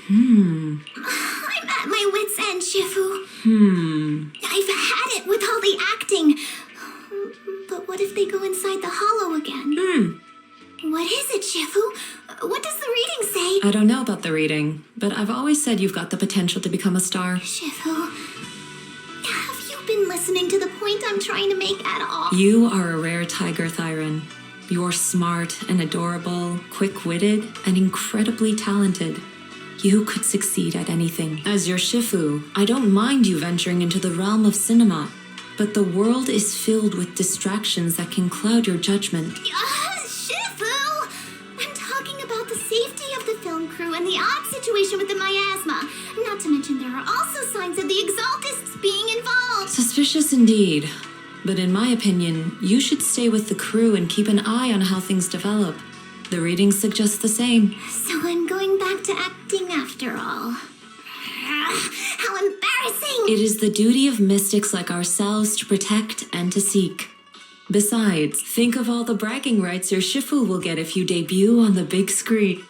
I'm at my wit's end, Shifu. I've had it with all the acting. But what if they go inside the hollow again? What is it, Shifu? What does the reading say? I don't know about the reading, but I've always said you've got the potential to become a star. Shifu, have you been listening to the point I'm trying to make at all? You are a rare tiger, Thyron. You're smart and adorable, quick-witted, and incredibly talented. You could succeed at anything. As your Shifu, I don't mind you venturing into the realm of cinema, but the world is filled with distractions that can cloud your judgment. Shifu! I'm talking about the safety of the film crew and the odd situation with the miasma. Not to mention there are also signs of the Exaltists being involved. Suspicious indeed. But in my opinion, you should stay with the crew and keep an eye on how things develop. The readings suggest the same. So I'm going back to acting after all. How embarrassing! It is the duty of mystics like ourselves to protect and to seek. Besides, think of all the bragging rights your Shifu will get if you debut on the big screen.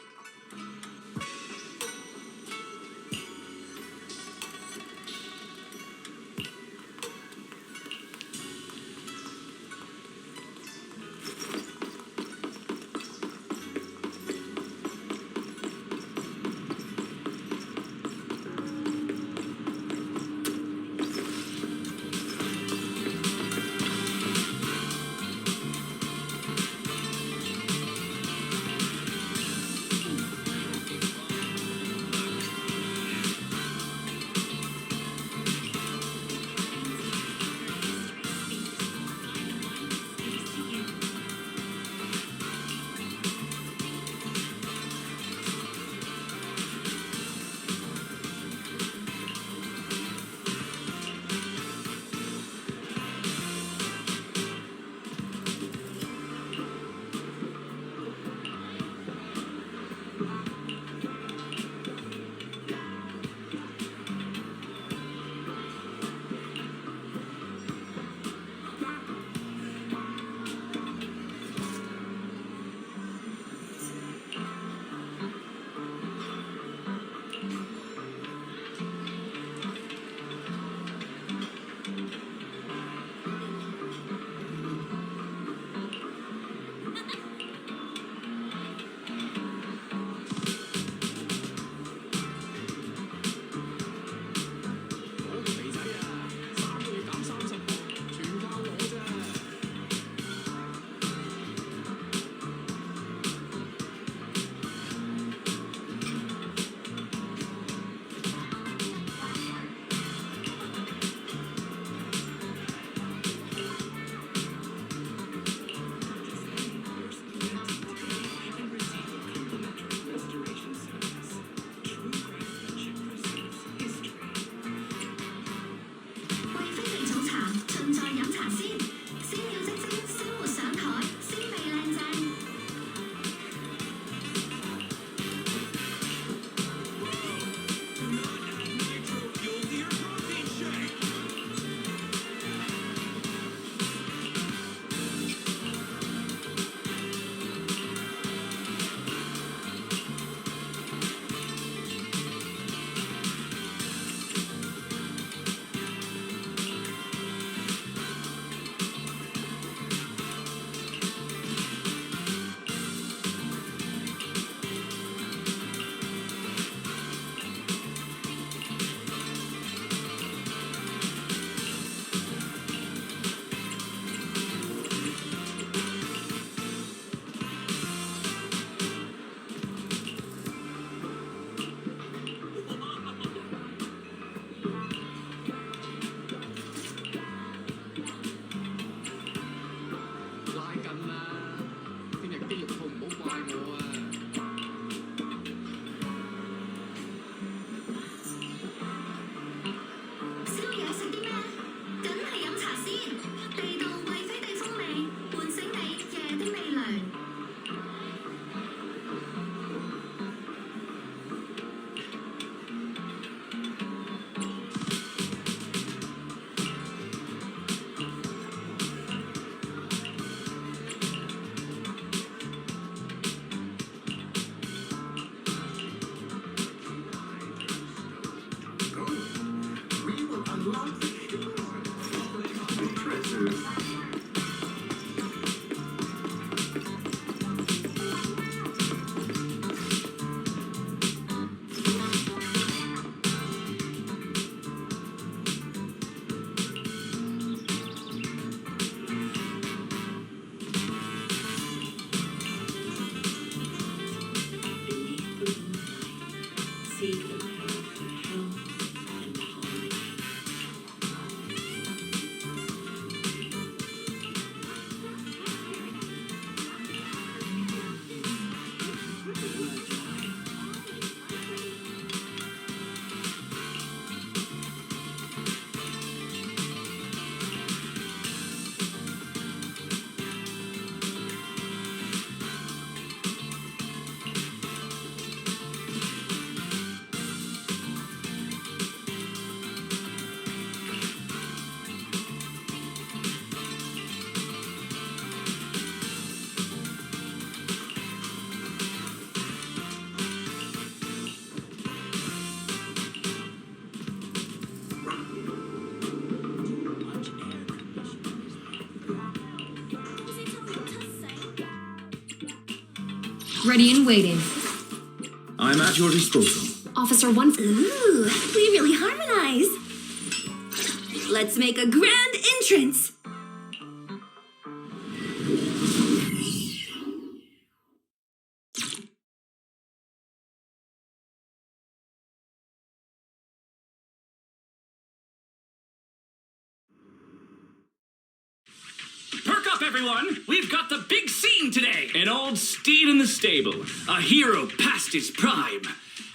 Ready and waiting. I'm at your disposal. Officer 1... Ooh, we really harmonize. Let's make a grand entrance. Perk up, everyone! We've got the big scene today! An old steed in the stable. A hero past his prime.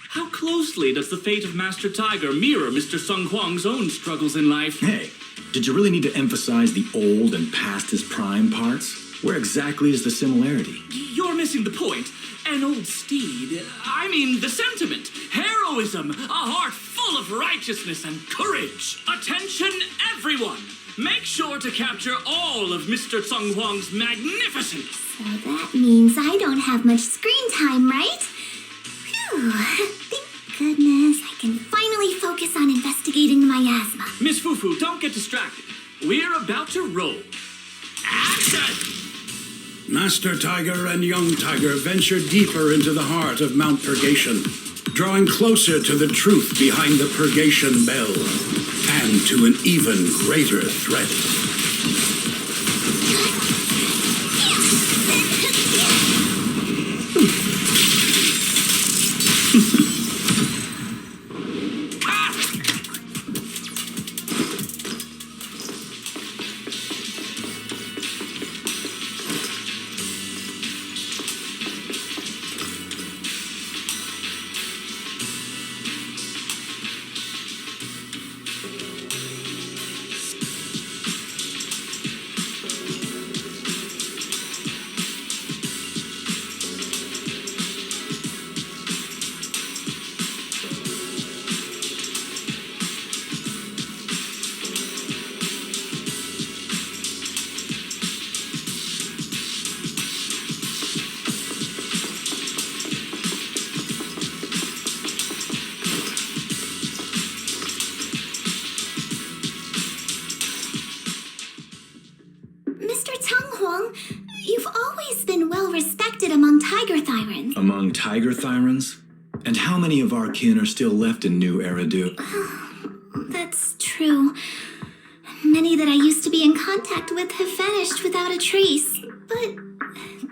How closely does the fate of Master Tiger mirror Mr. Sung Huang's own struggles in life? Hey, did you really need to emphasize the old and past his prime parts? Where exactly is the similarity? You're missing the point. An old steed. I mean, the sentiment. Heroism. A heart full of righteousness and courage. Attention, everyone! Make sure to capture all of Mr. Sung Huang's magnificence. So that means I don't have much screen time, right? Phew. Thank goodness I can finally focus on investigating the miasma. Miss FUFU, don't get distracted. We're about to roll. Action! Master Tiger and Young Tiger venture deeper into the heart of Mount Purgation, drawing closer to the truth behind the Purgation Bell, and to an even greater threat. Mr. Tung Huang, you've always been well respected among Tiger Thyrans. Among Tiger Thyrans? And how many of our kin are still left in New Eridu? That's true. Many that I used to be in contact with have vanished without a trace. But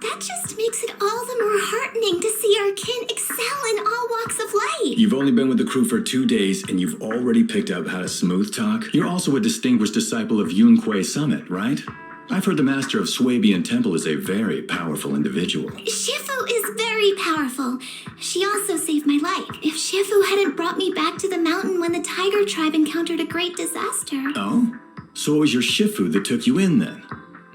that just makes it all the more heartening to see our kin excel in all walks of life. You've only been with the crew for 2 days, and you've already picked up how to smooth talk? You're also a distinguished disciple of Yun Kuei Summit, right? I've heard the master of Swabian Temple is a very powerful individual. Shifu is very powerful. She also saved my life. If Shifu hadn't brought me back to the mountain when the tiger tribe encountered a great disaster. Oh? So it was your Shifu that took you in then?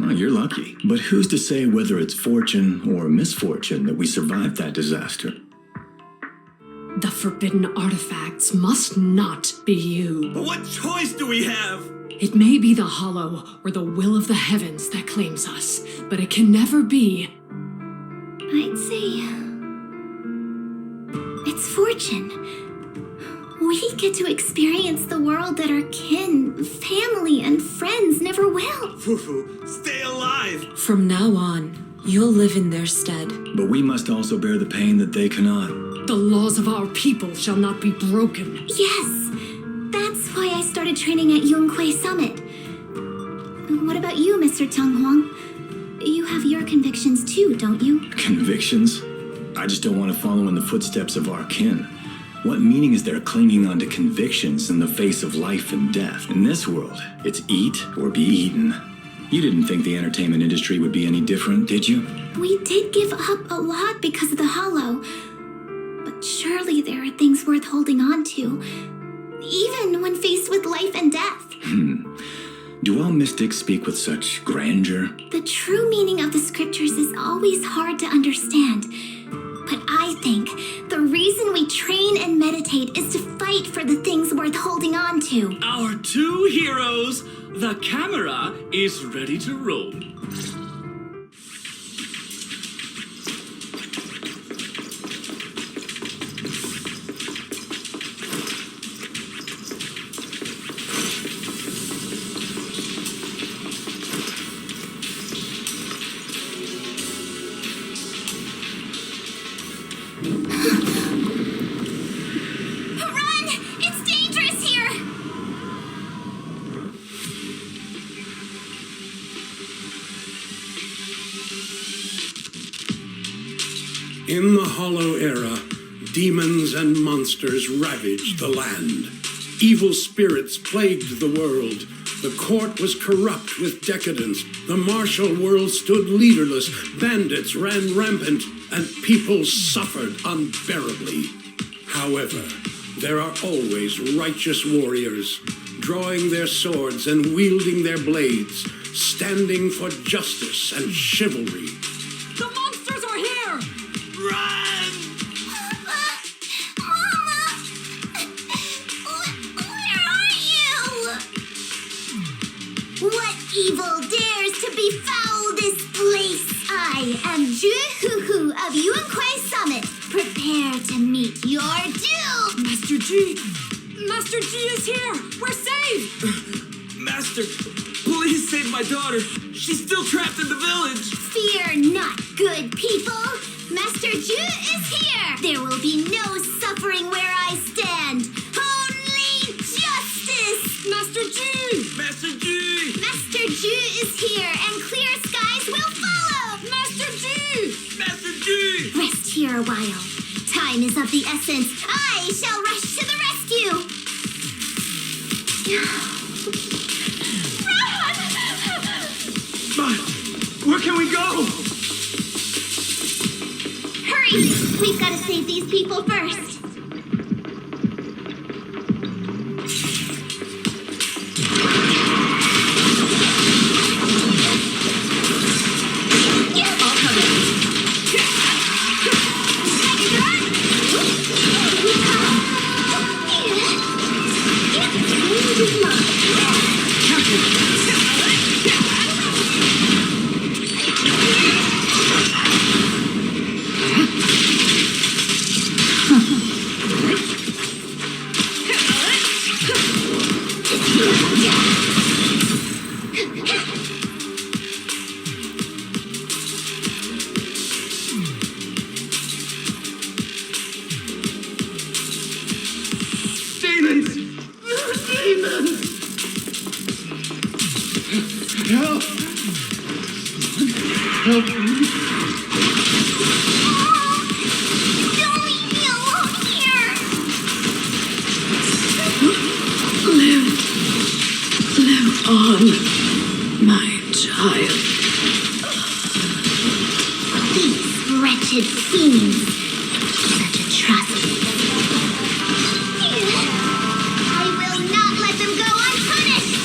Oh, you're lucky. But who's to say whether it's fortune or misfortune that we survived that disaster? The forbidden artifacts must not be you. What choice do we have? It may be the hollow or the will of the heavens that claims us, but it can never be. I'd say it's fortune. We get to experience the world that our kin, family, and friends never will. FUFU, stay alive! From now on, you'll live in their stead. But we must also bear the pain that they cannot. The laws of our people shall not be broken. Yes, that's why I started training at Yun Kuei Summit. What about you, Mr. Tung Huang? You have your convictions too, don't you? Convictions? I just don't want to follow in the footsteps of our kin. What meaning is there clinging on to convictions in the face of life and death? In this world, it's eat or be eaten. You didn't think the entertainment industry would be any different, did you? We did give up a lot because of the hollow. But surely there are things worth holding on to, even when faced with life and death. Do all mystics speak with such grandeur? The true meaning of the scriptures is always hard to understand. But I think the reason we train and meditate is to fight for the things worth holding on to. Our two heroes, the camera is ready to roll. Run! It's dangerous here! In the Hollow Era, demons and monsters ravaged the land. Evil spirits plagued the world. The court was corrupt with decadence. The martial world stood leaderless. Bandits ran rampant, and people suffered unbearably. However, there are always righteous warriors, drawing their swords and wielding their blades, standing for justice and chivalry. The monsters are here! Run! Mama! Where are you? What evil dares to befoul this place? I am Ju-Hu-Hu of Yuan-Kuei Summit. Prepare to meet your doom! Master G! Master G is here! We're safe! Master, please save my daughter. She's still trapped in the village. Fear not, good people! Master Ju is here! There will be no suffering where I stand! Only justice! Master G! Master G! Master Ju is here, and clear skies will follow! Master G! Master G! Rest here a while. Time is of the essence. I shall rush to the rescue! Run! Where can we go? Hurry! We've got to save these people first. Demons! Demons! Help! Help me! Don't leave me alone here! Live on, my child. These wretched fiends. Such atrocity. I will not let them go unpunished!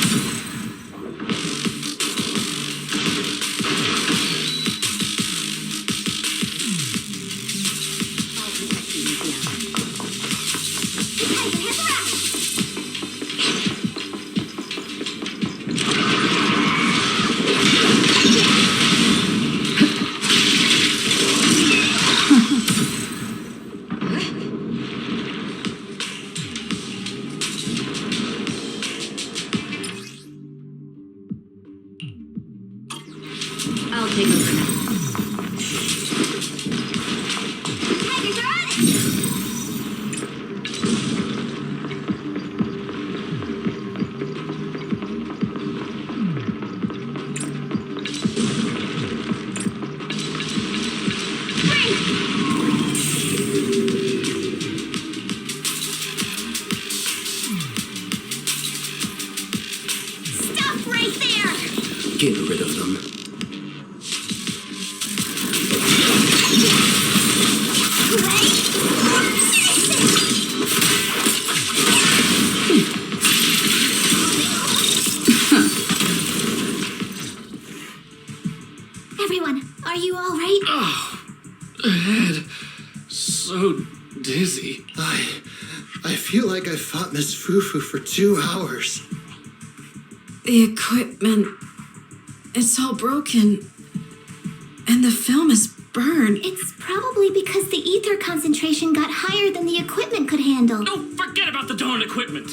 I'll take over now. Tigers are on it! Stop right there! Get rid of them. Everyone, are you all right? Head. So dizzy. I feel like I fought Miss FUFU for 2 hours. The equipment, it's all broken. And the film is burned. It's probably because the ether concentration got higher than the equipment could handle. Oh, forget about the darn equipment.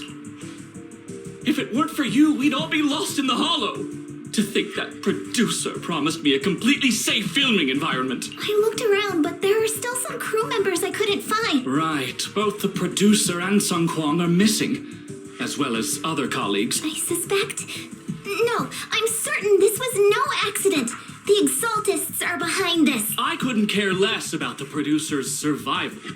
If it weren't for you, we'd all be lost in the hollow. To think that producer promised me a completely safe filming environment. I looked around, but there are still some crew members I couldn't find. Right. Both the producer and Sung Kwang are missing, as well as other colleagues. I suspect... No, I'm certain this was no accident. The Exaltists are behind this. I couldn't care less about the producer's survival,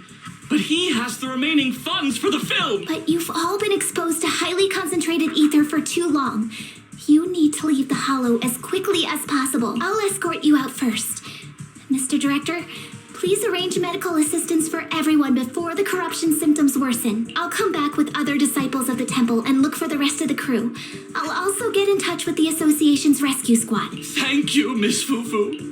but he has the remaining funds for the film. But you've all been exposed to highly concentrated ether for too long. You need to leave the Hollow as quickly as possible. I'll escort you out first. Mr. Director, please arrange medical assistance for everyone before the corruption symptoms worsen. I'll come back with other disciples of the temple and look for the rest of the crew. I'll also get in touch with the Association's rescue squad. Thank you, Miss FUFU.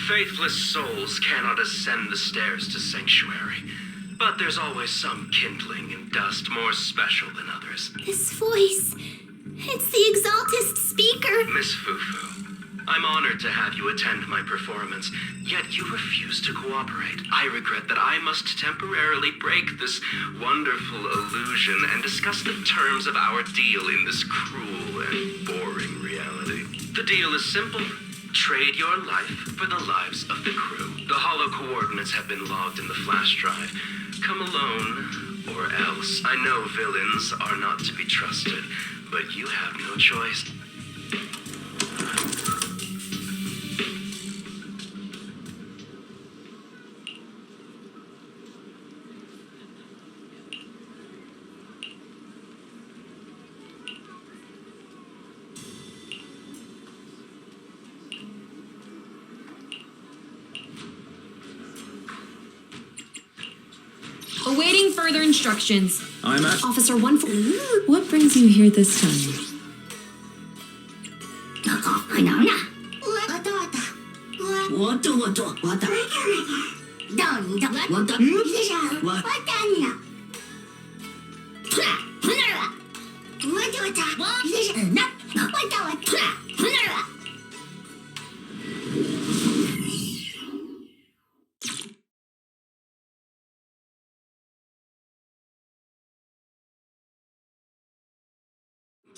Faithless souls cannot ascend the stairs to sanctuary, but there's always some kindling in dust more special than others. His voice. It's the Exaltist speaker. Miss FUFU, I'm honored to have you attend my performance, yet you refuse to cooperate. I regret that I must temporarily break this wonderful illusion and discuss the terms of our deal in this cruel and boring reality. The deal is simple. Trade your life for the lives of the crew. The hollow coordinates have been logged in the flash drive. Come alone, or else. I know villains are not to be trusted, but you have no choice. Awaiting further instructions. I'm at... Officer 1... What brings you here this time?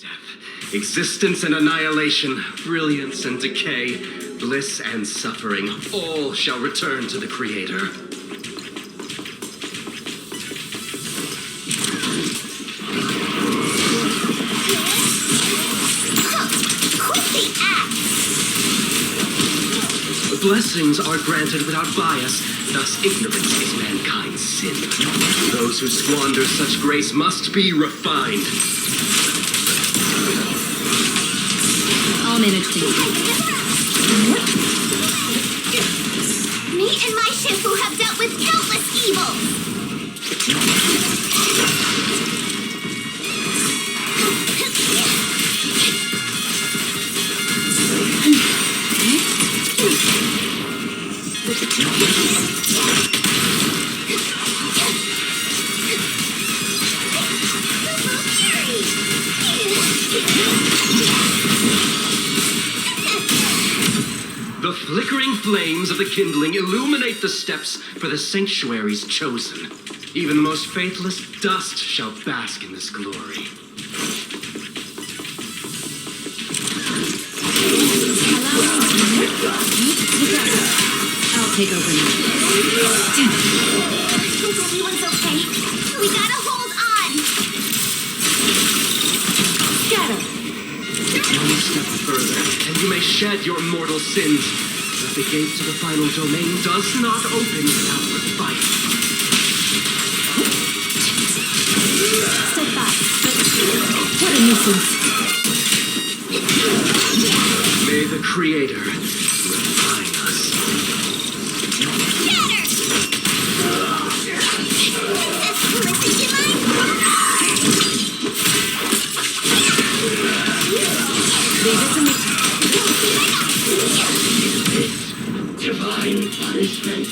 Death, existence and annihilation, brilliance and decay, bliss and suffering, all shall return to the Creator. Quickly act! Blessings are granted without bias, thus ignorance is mankind's sin. Those who squander such grace must be refined. I'll manage things. Me and my Shifu have dealt with countless evils! flickering flames of the kindling illuminate the steps for the sanctuary's chosen. Even the most faithless dust shall bask in this glory. I'll take over now. I hope everyone's okay. We gotta hold on. Scatter! One step further, and you may shed your mortal sins. But the gate to the final domain does not open without a fight. Step back. What a nuisance. May the Creator refine us. Scatter! Listen to Leave it to me. Divine punishment.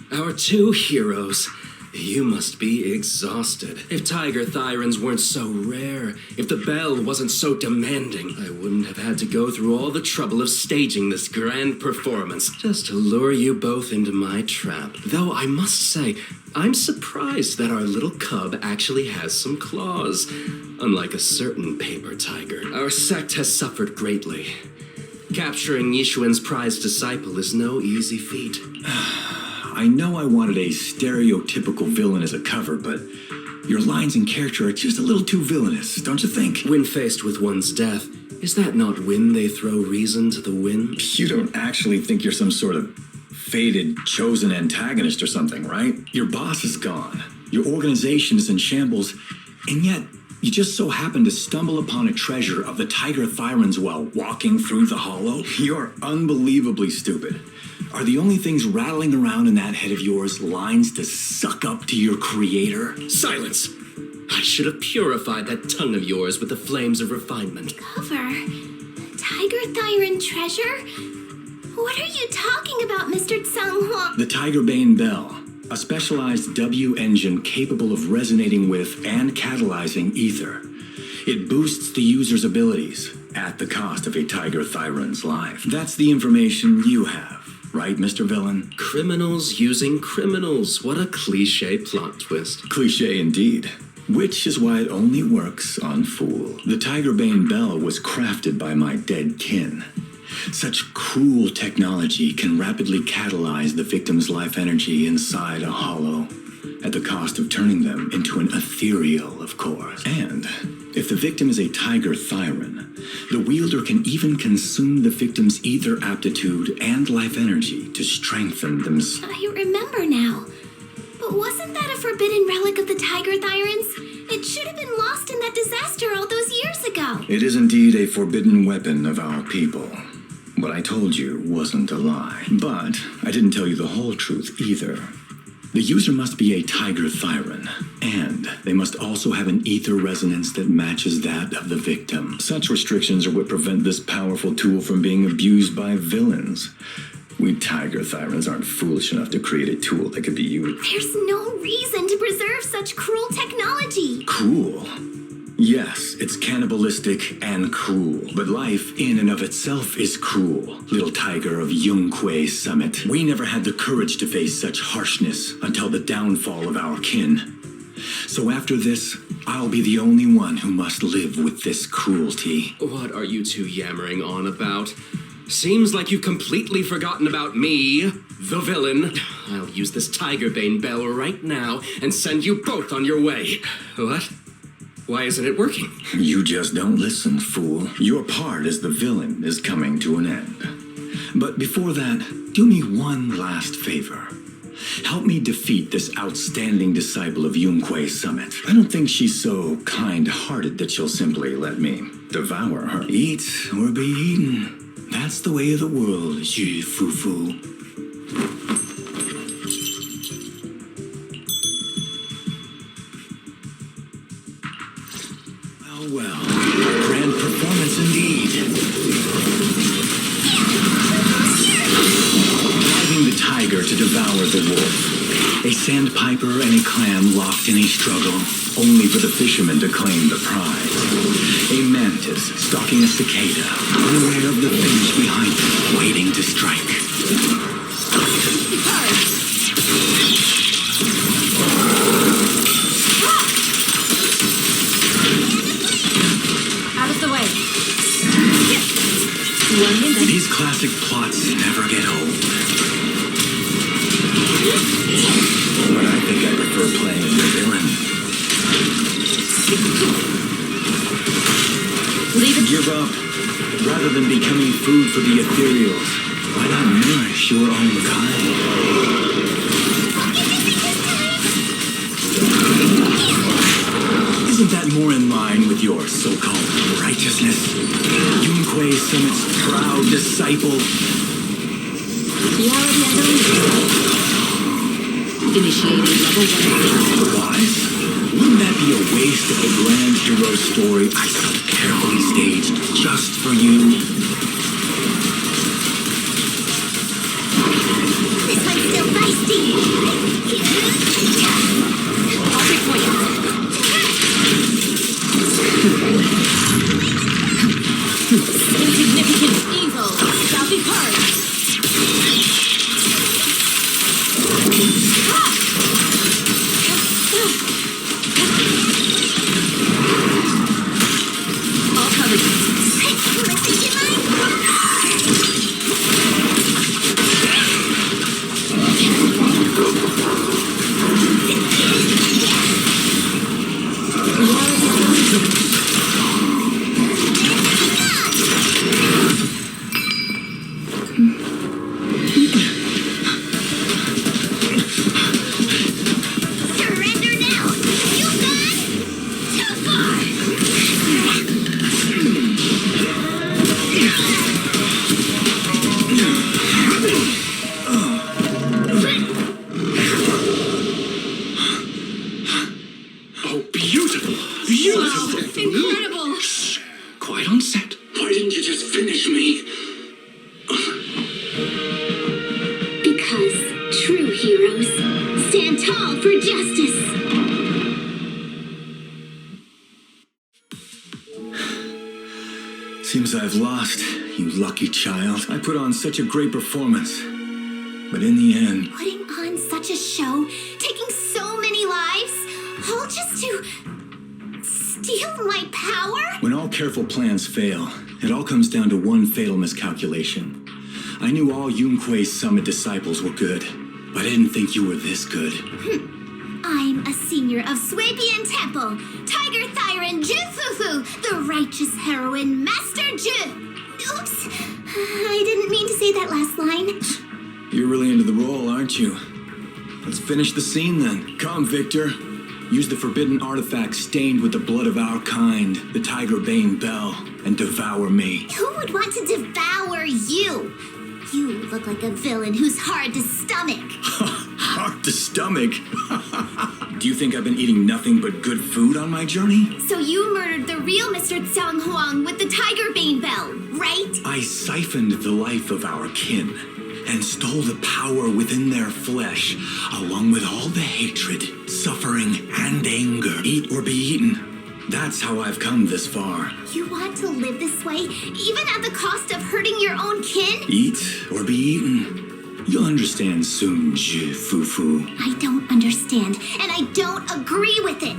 Our two heroes. You must be exhausted. If Tiger Thyrans weren't so rare, if the bell wasn't so demanding, I wouldn't have had to go through all the trouble of staging this grand performance just to lure you both into my trap. Though I must say, I'm surprised that our little cub actually has some claws. Unlike a certain paper tiger, our sect has suffered greatly. Capturing Yishuan's prized disciple is no easy feat. I know I wanted a stereotypical villain as a cover, but your lines and character are just a little too villainous, don't you think? When faced with one's death, is that not when they throw reason to the wind? You don't actually think you're some sort of fated, chosen antagonist or something, right? Your boss is gone, your organization is in shambles, and yet you just so happen to stumble upon a treasure of the Tiger Thyrans while walking through the hollow? You're unbelievably stupid. Are the only things rattling around in that head of yours lines to suck up to your creator? Silence! I should have purified that tongue of yours with the flames of refinement. Cover? Tiger Thyran treasure? What are you talking about, Mr. Tsunghua? The Tiger Bane Bell, a specialized W engine capable of resonating with and catalyzing ether. It boosts the user's abilities at the cost of a Tiger Thyran's life. That's the information you have. Right, Mr. Villain? Criminals using criminals. What a cliche plot twist. Cliche indeed. Which is why it only works on Fool. The Tiger Bane Bell was crafted by my dead kin. Such cruel technology can rapidly catalyze the victim's life energy inside a hollow, at the cost of turning them into an ethereal, of course. And if the victim is a Tiger Thyran, the wielder can even consume the victim's ether aptitude and life energy to strengthen themselves. I remember now. But wasn't that a forbidden relic of the Tiger Thyrans? It should have been lost in that disaster all those years ago. It is indeed a forbidden weapon of our people. What I told you wasn't a lie. But I didn't tell you the whole truth either. The user must be a Tiger Thyran, and they must also have an ether resonance that matches that of the victim. Such restrictions are what prevent this powerful tool from being abused by villains. We Tiger Thyrans aren't foolish enough to create a tool that could be used. There's no reason to preserve such cruel technology. Cruel? Yes, it's cannibalistic and cruel, but life in and of itself is cruel. Little tiger of Yungque Summit. We never had the courage to face such harshness until the downfall of our kin. So after this, I'll be the only one who must live with this cruelty. What are you two yammering on about? Seems like you've completely forgotten about me, the villain. I'll use this Tiger Bane Bell right now and send you both on your way. What? Why isn't it working? You just don't listen, fool. Your part as the villain is coming to an end. But before that, do me one last favor. Help me defeat this outstanding disciple of Yunque's summit. I don't think she's so kind-hearted that she'll simply let me devour her. Eat or be eaten. That's the way of the world, FUFU. Well, grand performance indeed. Driving the tiger to devour the wolf. A sandpiper and a clam locked in a struggle, only for the fisherman to claim the prize. A mantis stalking a cicada, unaware of the finish behind it, waiting to strike. Out of the way. These classic plots never get old. But I think I prefer playing the villain. Leave it. Give up. Rather than becoming food for the ethereals, why not nourish your own kind? Isn't that more in line with your so-called righteousness? Yunque Summit's proud disciple. Reality unbelievable. Initiating level 1. Otherwise, wouldn't that be a waste of the grand hero story I so carefully staged just for you? This one's still feisty. I'll take point. Insignificant evil shall be purged. All covered. Surrender now. You've gone too far. Oh, beautiful. Beautiful. Incredible. Shh. Quiet on set. Why didn't you just finish me? Because true heroes stand tall for justice. Seems I've lost, you lucky child. I put on such a great performance. But in the end, Putting on such a show, taking so many lives, all just to steal my power? when all careful plans fail, it all comes down to one fatal miscalculation. I knew all Yunque's summit disciples were good, but I didn't think you were this good. I'm a senior of Swabian Temple, Tiger Thyron FUFU, the righteous heroine, Master Ju. Oops, I didn't mean to say that last line. You're really into the role, aren't you? Let's finish the scene then. Come, Victor. Use the forbidden artifact stained with the blood of our kind, the Tiger Bane Bell, and devour me. Who would want to devour you? You look like a villain who's hard to stomach. Hard to stomach. Do you think I've been eating nothing but good food on my journey? So you murdered the real Mr. Tsang Huang with the Tiger Bane Bell, right? I siphoned the life of our kin and stole the power within their flesh, along with all the hatred, suffering, and anger. Eat or be eaten. That's how I've come this far. You want to live this way, even at the cost of hurting your own kin? Eat or be eaten. You'll understand soon, FUFU. I don't understand, and I don't agree with it.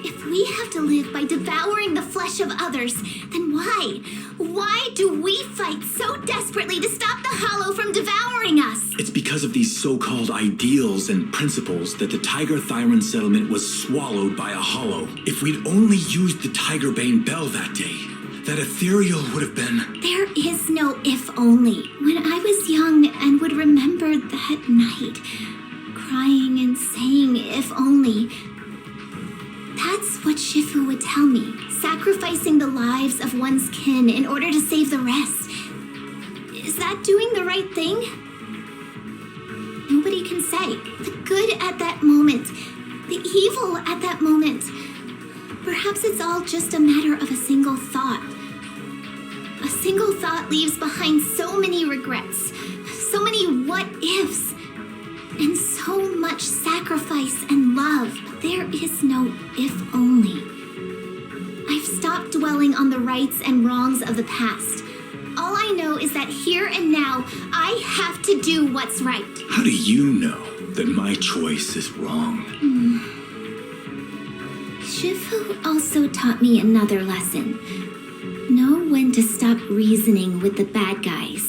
If we have to live by devouring the flesh of others, then why? Why do we fight so desperately to stop the Hollow from devouring us? It's because of these so-called ideals and principles that the Tiger Thyron settlement was swallowed by a Hollow. If we'd only used the Tiger Bane Bell that day, that ethereal would have been... There is no if only. When I was young and would remember there that night, crying and saying, if only. That's what Shifu would tell me, sacrificing the lives of one's kin in order to save the rest. Is that doing the right thing? Nobody can say. The good at that moment, the evil at that moment. Perhaps it's all just a matter of a single thought. A single thought leaves behind so many regrets, so many what-ifs, and so much sacrifice and love. But there is no if only. I've stopped dwelling on the rights and wrongs of the past. All I know is that here and now, I have to do what's right. How do you know that my choice is wrong? Shifu also taught me another lesson. Know when to stop reasoning with the bad guys.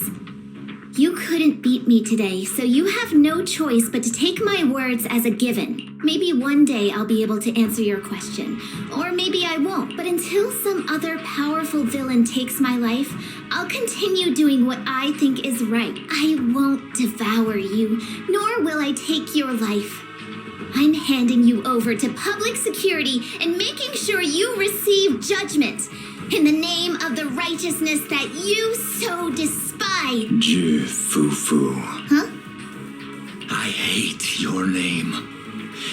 You couldn't beat me today, so you have no choice but to take my words as a given. Maybe one day I'll be able to answer your question, or maybe I won't. But until some other powerful villain takes my life, I'll continue doing what I think is right. I won't devour you, nor will I take your life. I'm handing you over to public security and making sure you receive judgment in the name of the righteousness that you so despise. FUFU. Huh? I hate your name.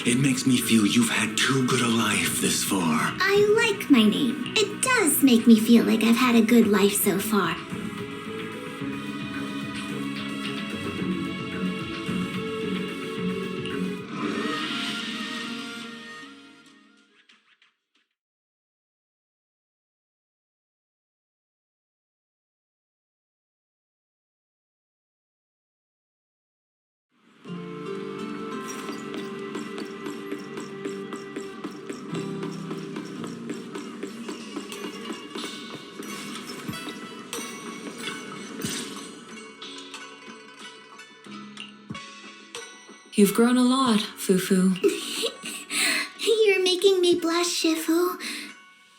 It makes me feel you've had too good a life this far. I like my name. It does make me feel like I've had a good life so far. You've grown a lot, FUFU. You're making me blush, Shifu.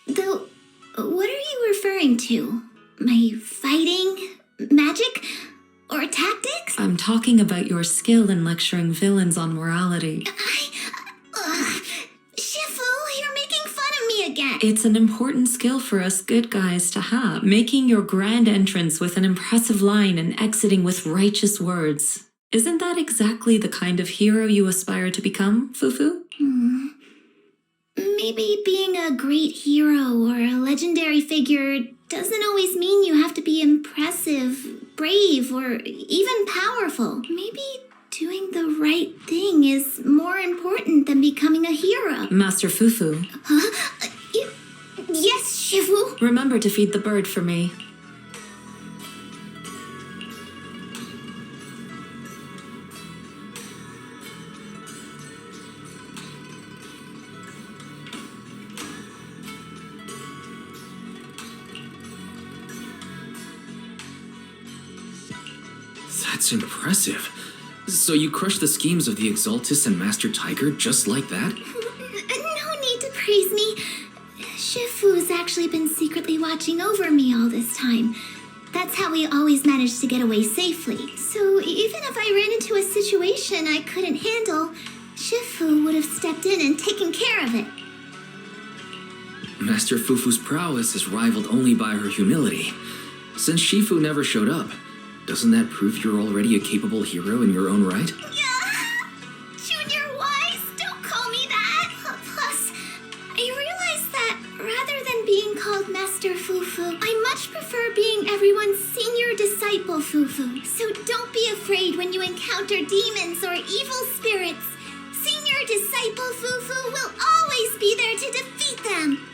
Though, what are you referring to? My fighting? Magic? Or tactics? I'm talking about your skill in lecturing villains on morality. Shifu, you're making fun of me again. It's an important skill for us good guys to have. Making your grand entrance with an impressive line and exiting with righteous words. Isn't that exactly the kind of hero you aspire to become, FUFU? Maybe being a great hero or a legendary figure doesn't always mean you have to be impressive, brave, or even powerful. Maybe doing the right thing is more important than becoming a hero. Master FUFU. Huh? Yes, Shifu. Remember to feed the bird for me. That's impressive. So you crushed the schemes of the Exaltus and Master Tiger just like that? No need to praise me. Shifu's actually been secretly watching over me all this time. That's how we always managed to get away safely. So even if I ran into a situation I couldn't handle, Shifu would have stepped in and taken care of it. Master FUFU's prowess is rivaled only by her humility. Since Shifu never showed up, doesn't that prove you're already a capable hero in your own right? Junior Wise, don't call me that. Plus, I realized that rather than being called Master FUFU, I much prefer being everyone's senior disciple FUFU. So don't be afraid when you encounter demons or evil spirits. Senior disciple FUFU will always be there to defeat them.